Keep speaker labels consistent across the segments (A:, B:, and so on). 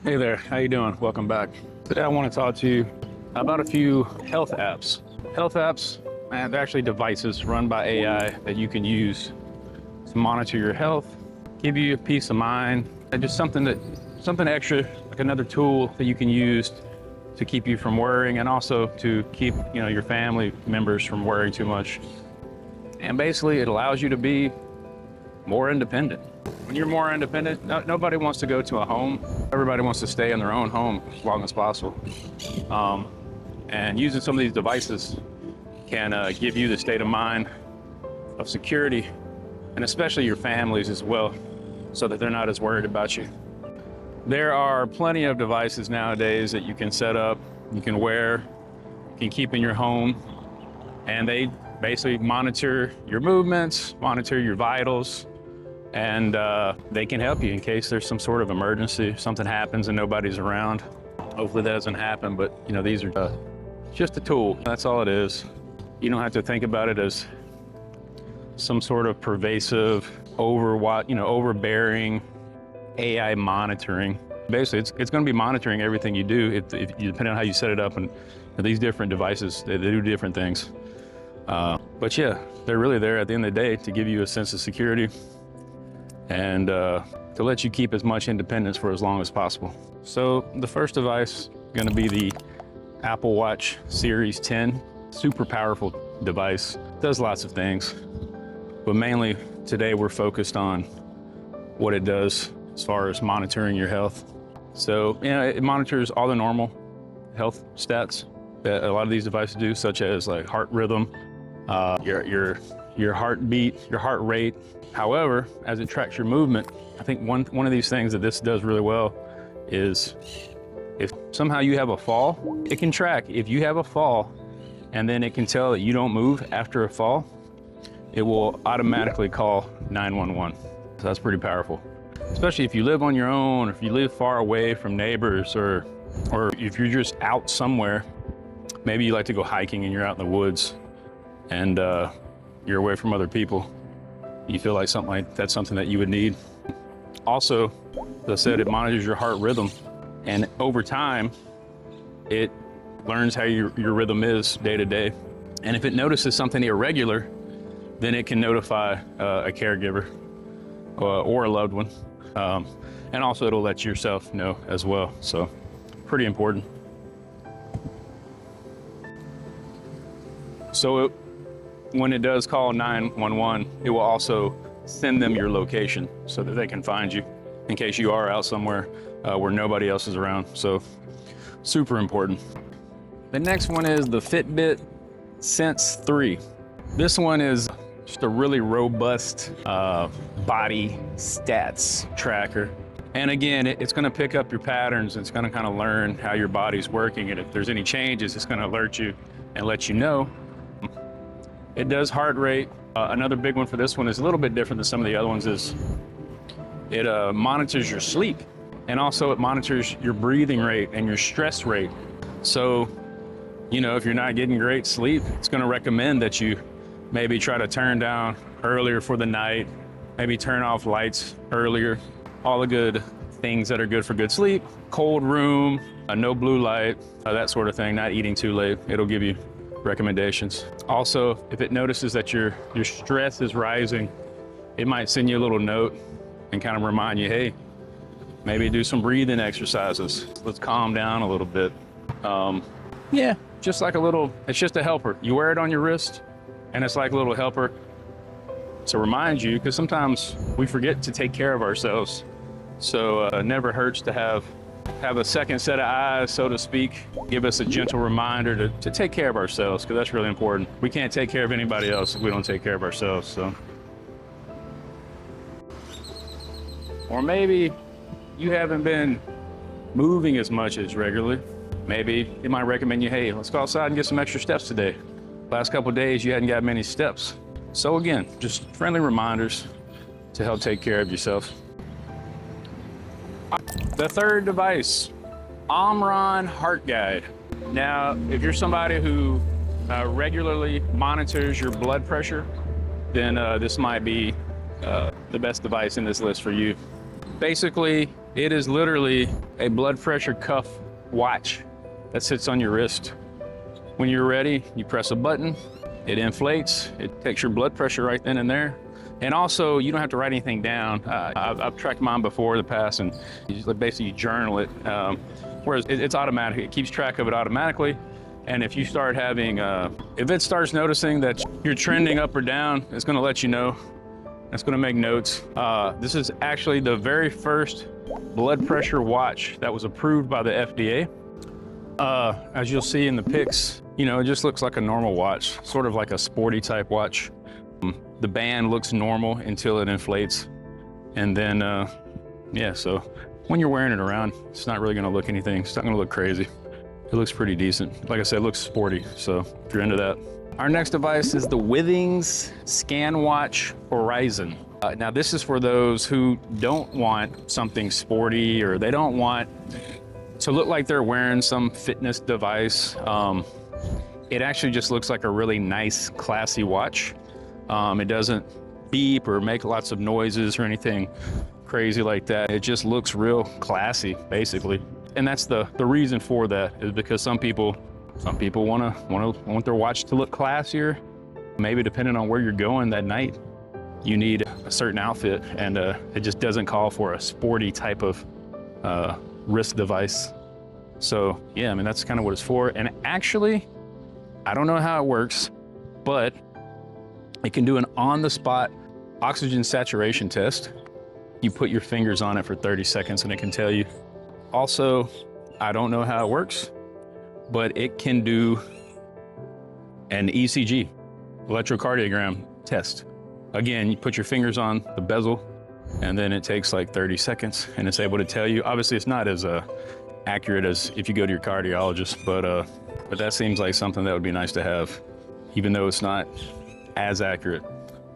A: Hey there, how you doing? Welcome back. Today I want to talk to you about a few health apps. Health apps, man, they're actually devices run by AI that you can use to monitor your health, give you a peace of mind, and just something extra, like another tool that you can use to keep you from worrying, and also to keep your family members from worrying too much. And basically, it allows you to be more independent. When you're more independent, nobody wants to go to a home. Everybody wants to stay in their own home as long as possible. And using some of these devices can give you the state of mind of security, and especially your families as well, so that they're not as worried about you. There are plenty of devices nowadays that you can set up, you can wear, you can keep in your home, and they basically monitor your movements, monitor your vitals, and they can help you in case there's some sort of emergency, something happens and nobody's around. Hopefully that doesn't happen, but these are just a tool. That's all it is. You don't have to think about it as some sort of pervasive, overbearing AI monitoring. Basically, it's going to be monitoring everything you do, depending on how you set it up. And these different devices, they do different things. But yeah, they're really there at the end of the day to give you a sense of security, and to let you keep as much independence for as long as possible. So the first device is going to be the Apple Watch Series 10. Super powerful device, does lots of things, but mainly today we're focused on what it does as far as monitoring your health. So it monitors all the normal health stats that a lot of these devices do, such as like heart rhythm, your heartbeat, your heart rate. However, as it tracks your movement, I think one of these things that this does really well is if somehow you have a fall, it can track if you have a fall, and then it can tell that you don't move after a fall, it will automatically call 911. So that's pretty powerful, especially if you live on your own, or if you live far away from neighbors, or if you're just out somewhere. Maybe you like to go hiking and you're out in the woods, and you're away from other people. You feel like that's something that you would need. Also, as I said, it monitors your heart rhythm, and over time, it learns how your rhythm is day to day. And if it notices something irregular, then it can notify a caregiver or a loved one. And also it'll let yourself know as well. So pretty important. So when it does call 911, it will also send them your location so that they can find you in case you are out somewhere where nobody else is around. So super important. The next one is the Fitbit Sense 3. This one is just a really robust body stats tracker. And again, it's going to pick up your patterns. It's going to kind of learn how your body's working, and if there's any changes, it's going to alert you and let you know. It does heart rate. Another big one for this one is a little bit different than some of the other ones, is it monitors your sleep, and also it monitors your breathing rate and your stress rate. So, if you're not getting great sleep, it's going to recommend that you maybe try to turn down earlier for the night, maybe turn off lights earlier, all the good things that are good for good sleep. Cold room, no blue light, that sort of thing, not eating too late. It'll give you recommendations. Also, if it notices that your stress is rising, it might send you a little note and kind of remind you, hey, maybe do some breathing exercises. Let's calm down a little bit. Yeah, just like it's just a helper. You wear it on your wrist, and it's like a little helper to remind you, because sometimes we forget to take care of ourselves. So it never hurts to have a second set of eyes, so to speak, give us a gentle reminder to take care of ourselves, because that's really important. We can't take care of anybody else if we don't take care of ourselves. So, or maybe you haven't been moving as much as regularly. Maybe it might recommend you, hey, let's go outside and get some extra steps today. Last couple of days, you hadn't got many steps. So again, just friendly reminders to help take care of yourself. The third device, Omron Heart Guide. Now, if you're somebody who regularly monitors your blood pressure, then this might be the best device in this list for you. Basically, It is literally a blood pressure cuff watch that sits on your wrist. When you're ready, you press a button, it inflates, it takes your blood pressure right then and there. And also, you don't have to write anything down. I've tracked mine before in the past, and you just basically journal it. Whereas it's automatic, it keeps track of it automatically. And if you start having, if it starts noticing that you're trending up or down, it's gonna let you know. It's gonna make notes. This is actually the very first blood pressure watch that was approved by the FDA. As you'll see in the pics, you know, it just looks like a normal watch, sort of like a sporty type watch. The band looks normal until it inflates. And then, yeah, so when you're wearing it around, it's not really gonna look anything. It's not gonna look crazy. It looks pretty decent. Like I said, it looks sporty, so if you're into that. Our next device is the Withings ScanWatch Horizon. Now this is for those who don't want something sporty, or they don't want to look like they're wearing some fitness device. It actually just looks like a really nice, classy watch. It doesn't beep or make lots of noises or anything crazy like that. It just looks real classy, basically. And that's the reason for that, is because some people want their watch to look classier. Maybe depending on where you're going that night, you need a certain outfit, and it just doesn't call for a sporty type of wrist device. So yeah, I mean, that's kind of what it's for. And actually, I don't know how it works, but it can do an on-the-spot oxygen saturation test. You put your fingers on it for 30 seconds and it can tell you. Also, I don't know how it works, but it can do an ECG, electrocardiogram test. Again, you put your fingers on the bezel, and then it takes like 30 seconds and it's able to tell you. Obviously, it's not as accurate as if you go to your cardiologist, but that seems like something that would be nice to have, even though it's not as accurate.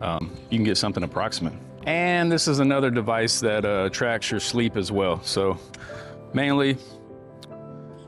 A: You can get something approximate. And this is another device that tracks your sleep as well. So mainly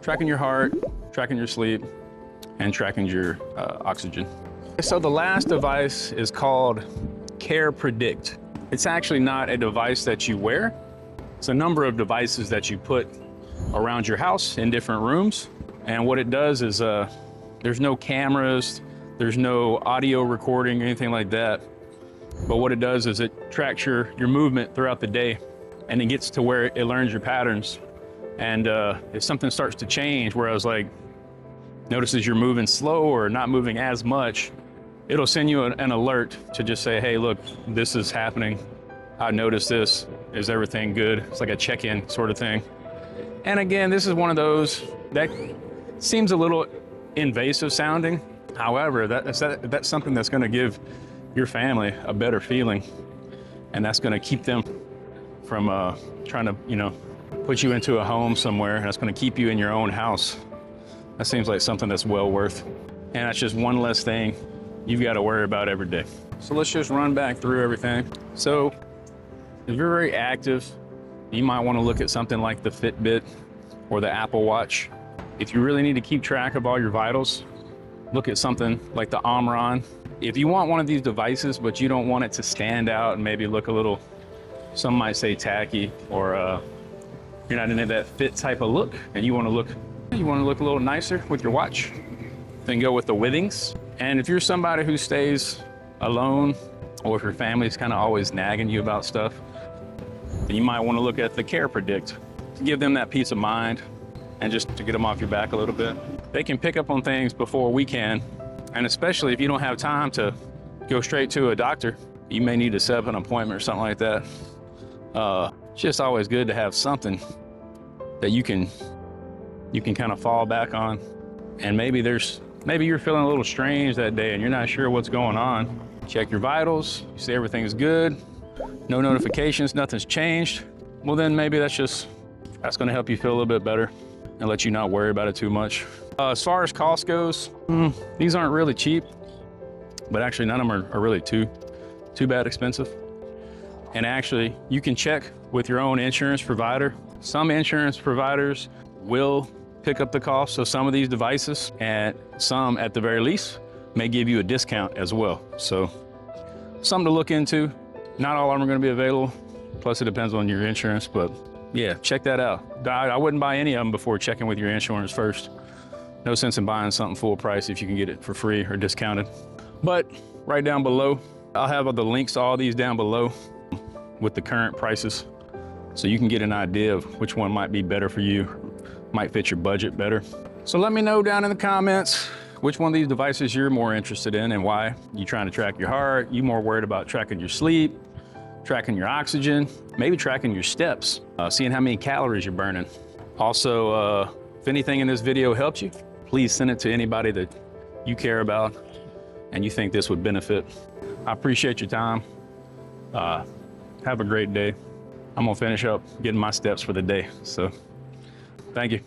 A: tracking your heart, tracking your sleep, and tracking your oxygen. So the last device is called Care Predict. It's actually not a device that you wear. It's a number of devices that you put around your house in different rooms. And what it does is there's no cameras, there's no audio recording, anything like that. But what it does is it tracks your movement throughout the day, and it gets to where it learns your patterns. And if something starts to change, where I was like, notices you're moving slow or not moving as much, it'll send you an alert to just say, hey, look, this is happening. I noticed this. Is everything good? It's like a check-in sort of thing. And again, this is one of those that seems a little invasive sounding. However, that's something that's going to give your family a better feeling, and that's going to keep them from trying to, you know, put you into a home somewhere, and that's going to keep you in your own house. That seems like something that's well worth, and that's just one less thing you've got to worry about every day. So let's just run back through everything. So if you're very active, you might want to look at something like the Fitbit or the Apple Watch. If you really need to keep track of all your vitals, look at something like the Omron. If you want one of these devices, but you don't want it to stand out and maybe look a little, some might say tacky, or you're not into that fit type of look, and you want to look a little nicer with your watch, then go with the Withings. And if you're somebody who stays alone, or if your family's kind of always nagging you about stuff, then you might want to look at the Care Predict to give them that peace of mind and just to get them off your back a little bit. They can pick up on things before we can. And especially if you don't have time to go straight to a doctor, you may need to set up an appointment or something like that. It's just always good to have something that you can kind of fall back on. And maybe you're feeling a little strange that day and you're not sure what's going on. Check your vitals, you see everything's good, no notifications, nothing's changed. Well, then maybe that's going to help you feel a little bit better and let you not worry about it too much. As far as cost goes, these aren't really cheap, but actually none of them are really too bad expensive. And actually, you can check with your own insurance provider. Some insurance providers will pick up the cost of some of these devices, and some, at the very least, may give you a discount as well. So something to look into. Not all of them are going to be available. Plus, it depends on your insurance, but Yeah, check that out. I wouldn't buy any of them before checking with your insurance first. No sense in buying something full price if you can get it for free or discounted. But right down below, I'll have the links to all these down below with the current prices, so you can get an idea of which one might be better for you, might fit your budget better. So let me know down in the comments which one of these devices you're more interested in and why. You trying to track your heart? You more worried about tracking your sleep, tracking your oxygen, maybe tracking your steps, seeing how many calories you're burning. Also, if anything in this video helps you, please send it to anybody that you care about and you think this would benefit. I appreciate your time. Have a great day. I'm gonna finish up getting my steps for the day. So, thank you.